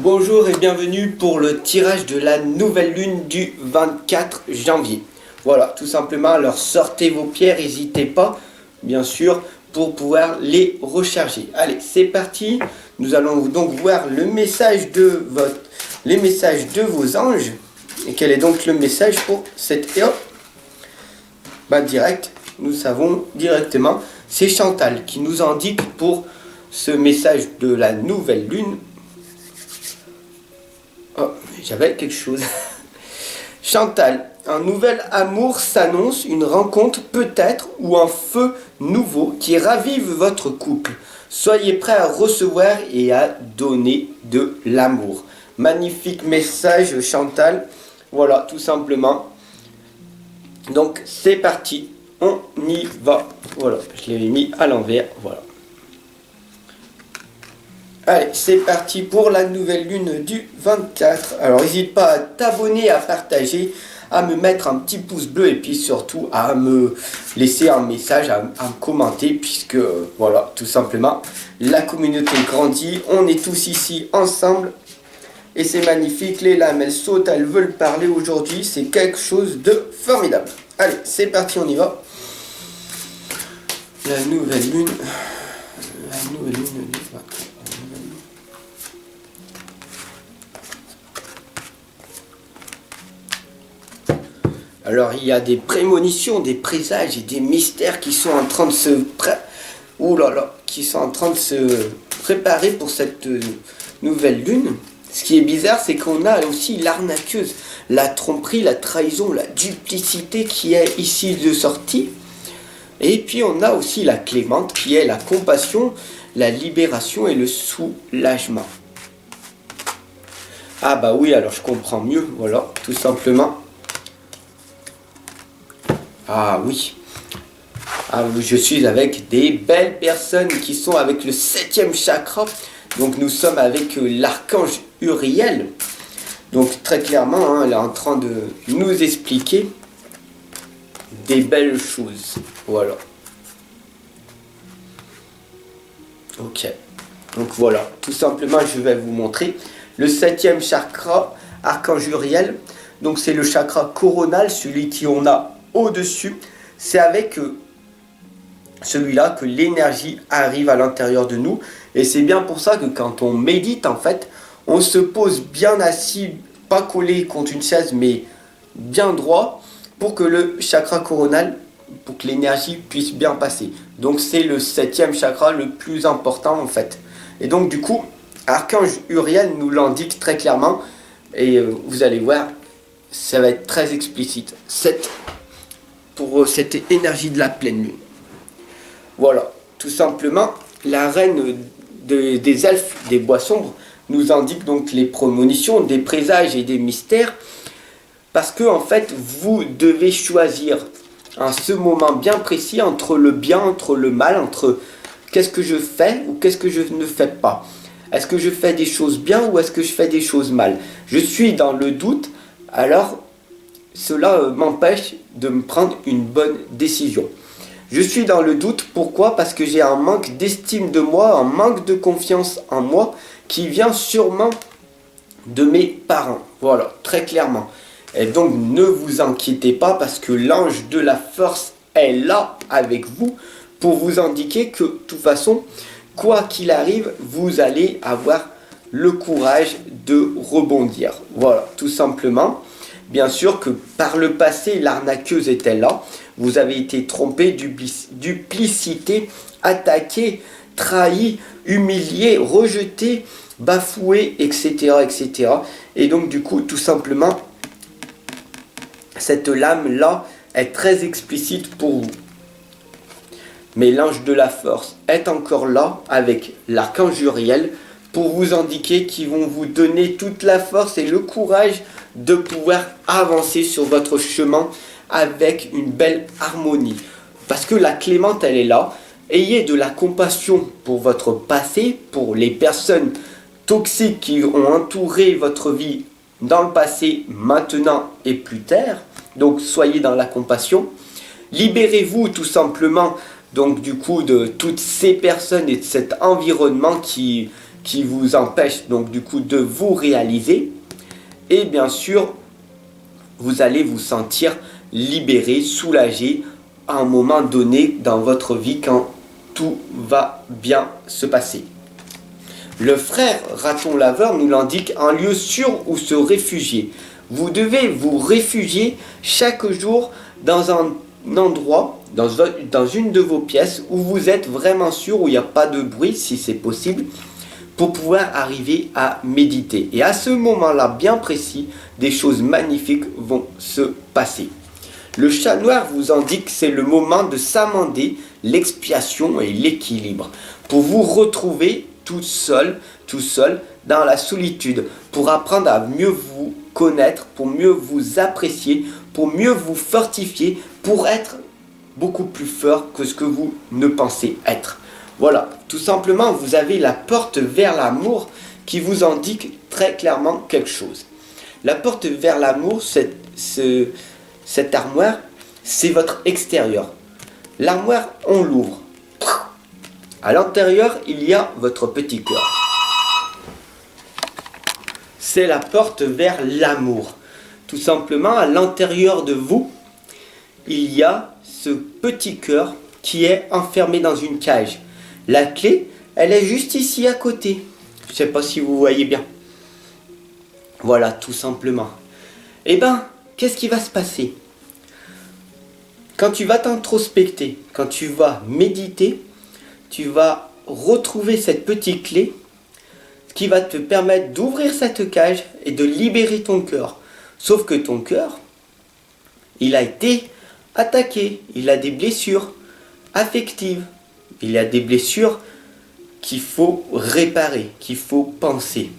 Bonjour et bienvenue pour le tirage de la nouvelle lune du 24 janvier. Voilà, tout simplement, alors sortez vos pierres, n'hésitez pas, bien sûr, pour pouvoir les recharger. Allez, c'est parti. Nous allons donc voir le message de les messages de vos anges. Et quel est donc le message pour cette héros? Direct, nous savons directement, c'est Chantal qui nous indique pour ce message de la nouvelle lune. Oh, j'avais quelque chose. Chantal, un nouvel amour s'annonce, une rencontre peut-être ou un feu nouveau qui ravive votre couple. Soyez prêts à recevoir et à donner de l'amour. Magnifique message Chantal. Voilà, tout simplement. Donc c'est parti, on y va. Voilà, je l'avais mis à l'envers, voilà. Allez, c'est parti pour la nouvelle lune du 24. Alors, n'hésite pas à t'abonner, à partager, à me mettre un petit pouce bleu et puis surtout à me laisser un message, à me commenter puisque, voilà, tout simplement, la communauté grandit. On est tous ici ensemble et c'est magnifique. Les lames, elles sautent, elles veulent parler aujourd'hui. C'est quelque chose de formidable. Allez, c'est parti, on y va. La nouvelle lune du 24. Alors il y a des prémonitions, des présages et des mystères qui sont en train de se préparer pour cette nouvelle lune. Ce qui est bizarre, c'est qu'on a aussi l'arnaqueuse, la tromperie, la trahison, la duplicité qui est ici de sortie. Et puis on a aussi la clémente qui est la compassion, la libération et le soulagement. Ah bah oui, alors je comprends mieux, voilà, tout simplement. Ah oui. Je suis avec des belles personnes qui sont avec le 7e chakra. Donc nous sommes avec l'archange Uriel. Donc très clairement, elle est en train de nous expliquer des belles choses. Voilà. Ok. Donc voilà, tout simplement, je vais vous montrer le 7e chakra, archange Uriel. Donc c'est le chakra coronal, celui qui on a au-dessus. C'est avec celui-là que l'énergie arrive à l'intérieur de nous. Et c'est bien pour ça que quand on médite, en fait, on se pose bien assis, pas collé contre une chaise, mais bien droit, pour que le chakra coronal, pour que l'énergie puisse bien passer. Donc c'est le 7e chakra le plus important, en fait. Et donc du coup, archange Uriel nous l'indique très clairement. Et vous allez voir, ça va être très explicite. Pour cette énergie de la pleine lune. Voilà, tout simplement, la reine des elfes des bois sombres nous indique donc les prémonitions, des présages et des mystères, parce que en fait, vous devez choisir en ce moment bien précis entre le bien, entre le mal, entre qu'est-ce que je fais ou qu'est-ce que je ne fais pas. Est-ce que je fais des choses bien ou est-ce que je fais des choses mal? Je suis dans le doute, alors cela m'empêche de me prendre une bonne décision. Je suis dans le doute, pourquoi? Parce que j'ai un manque d'estime de moi, un manque de confiance en moi qui vient sûrement de mes parents. Voilà, très clairement. Et donc ne vous inquiétez pas parce que l'ange de la force est là avec vous pour vous indiquer que de toute façon, quoi qu'il arrive, vous allez avoir le courage de rebondir. Voilà, tout simplement. Bien sûr que par le passé, l'arnaqueuse était là. Vous avez été trompé, duplicité, attaqué, trahi, humilié, rejeté, bafoué, etc., etc. Et donc du coup, tout simplement, cette lame-là est très explicite pour vous. Mais l'ange de la force est encore là avec l'archange Uriel pour vous indiquer qu'ils vont vous donner toute la force et le courage de pouvoir avancer sur votre chemin avec une belle harmonie. Parce que la clémente, elle est là. Ayez de la compassion pour votre passé, pour les personnes toxiques qui ont entouré votre vie dans le passé, maintenant et plus tard. Donc soyez dans la compassion. Libérez-vous tout simplement donc du coup de toutes ces personnes et de cet environnement qui qui vous empêchent donc du coup de vous réaliser. Et bien sûr, vous allez vous sentir libéré, soulagé à un moment donné dans votre vie quand tout va bien se passer. Le frère raton laveur nous l'indique, un lieu sûr où se réfugier. Vous devez vous réfugier chaque jour dans un endroit, dans une de vos pièces où vous êtes vraiment sûr, où il n'y a pas de bruit si c'est possible, pour pouvoir arriver à méditer. Et à ce moment-là bien précis, des choses magnifiques vont se passer. Le chat noir vous indique que c'est le moment de s'amender l'expiation et l'équilibre, pour vous retrouver tout seul dans la solitude, pour apprendre à mieux vous connaître, pour mieux vous apprécier, pour mieux vous fortifier, pour être beaucoup plus fort que ce que vous ne pensez être. Voilà, tout simplement, vous avez la porte vers l'amour qui vous indique très clairement quelque chose. La porte vers l'amour, cette armoire, c'est votre extérieur. L'armoire, on l'ouvre. À l'intérieur, il y a votre petit cœur. C'est la porte vers l'amour. Tout simplement, à l'intérieur de vous, il y a ce petit cœur qui est enfermé dans une cage. La clé, elle est juste ici à côté. Je ne sais pas si vous voyez bien. Voilà, tout simplement. Eh bien, qu'est-ce qui va se passer? Quand tu vas t'introspecter, quand tu vas méditer, tu vas retrouver cette petite clé qui va te permettre d'ouvrir cette cage et de libérer ton cœur. Sauf que ton cœur, il a été attaqué, il a des blessures affectives, il a des blessures qu'il faut réparer, qu'il faut penser.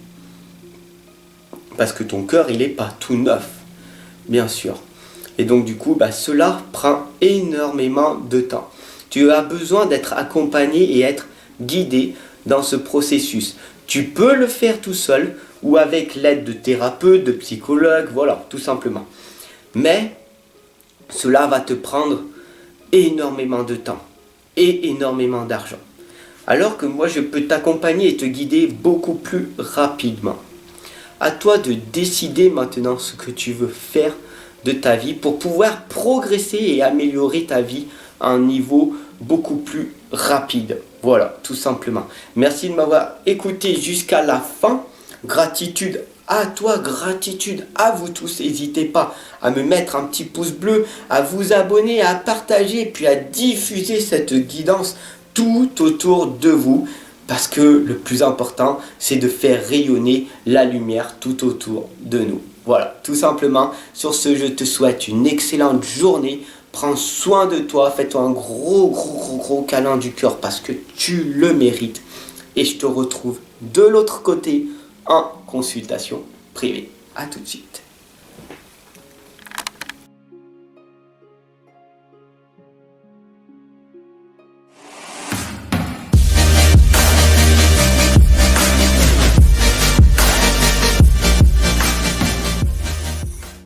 Parce que ton cœur, il n'est pas tout neuf, bien sûr. Et donc du coup, cela prend énormément de temps. Tu as besoin d'être accompagné et être guidé dans ce processus. Tu peux le faire tout seul ou avec l'aide de thérapeutes, de psychologues, voilà, tout simplement. Mais cela va te prendre énormément de temps et énormément d'argent. Alors que moi, je peux t'accompagner et te guider beaucoup plus rapidement. À toi de décider maintenant ce que tu veux faire de ta vie pour pouvoir progresser et améliorer ta vie à un niveau beaucoup plus rapide. Voilà, tout simplement. Merci de m'avoir écouté jusqu'à la fin. Gratitude à toi, gratitude à vous tous. N'hésitez pas à me mettre un petit pouce bleu, à vous abonner, à partager, puis à diffuser cette guidance tout autour de vous. Parce que le plus important, c'est de faire rayonner la lumière tout autour de nous. Voilà, tout simplement. Sur ce, je te souhaite une excellente journée. Prends soin de toi. Fais-toi un gros câlin du cœur parce que tu le mérites. Et je te retrouve de l'autre côté en consultation privée. À tout de suite.